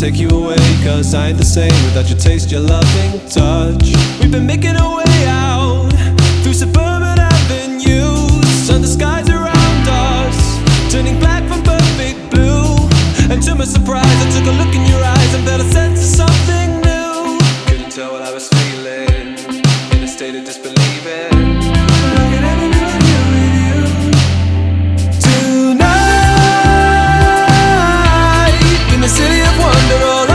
take you away, cause I ain't the same without your taste, your loving touch. We've been making our way out through suburban avenues, under skies around us, turning black from perfect blue. And to my surprise, I took a look in your eyes and felt a sense of something new. Couldn't tell what I was feeling, in a state of disbelieving. Like I never knew I knew with you. Tonight, in the city of wonder, all I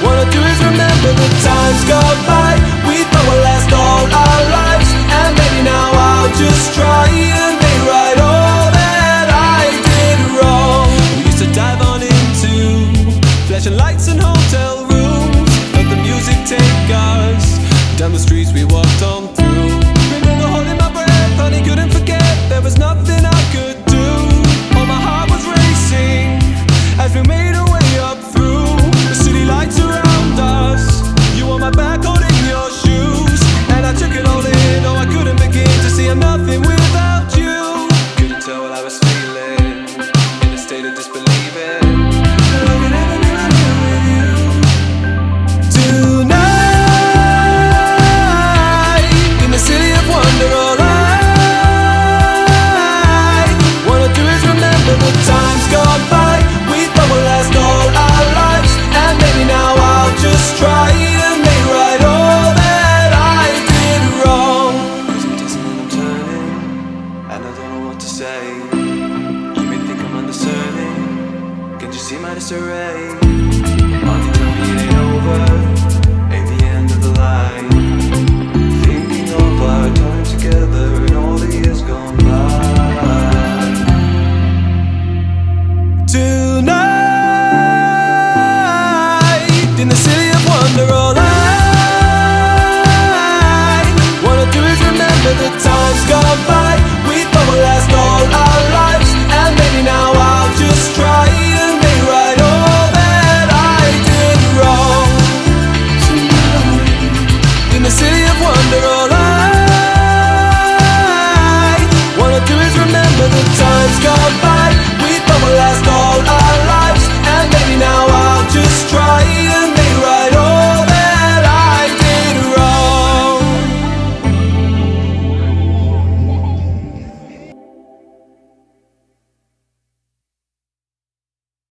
wanna do is remember the times gone by. We thought would last all our lives, and maybe now I'll just try and make right all that I did wrong. We used to dive on into flashing lights and hotel rooms, let the music take us down the streets we walked on through. Remember holding my breath, honey, couldn't forget. There was nothing I could do. Oh, my heart was racing as we made our way up through the city lights around us. You on my back holding your shoes, and I took it all in. Oh, I couldn't begin to see I'm nothing without you. Couldn't tell what I was feeling, in a state of disbelieving. Like I never knew I knew with you. Tonight, in the city of wonder, all I wanna do is remember the times gone by. We thought would last all our lives, and maybe now I'll just try and make right all that I did wrong. 'Cause I'm tossing and I'm turning, and I don't know what to say. You may think I'm undiscerning, can't you see my disarray?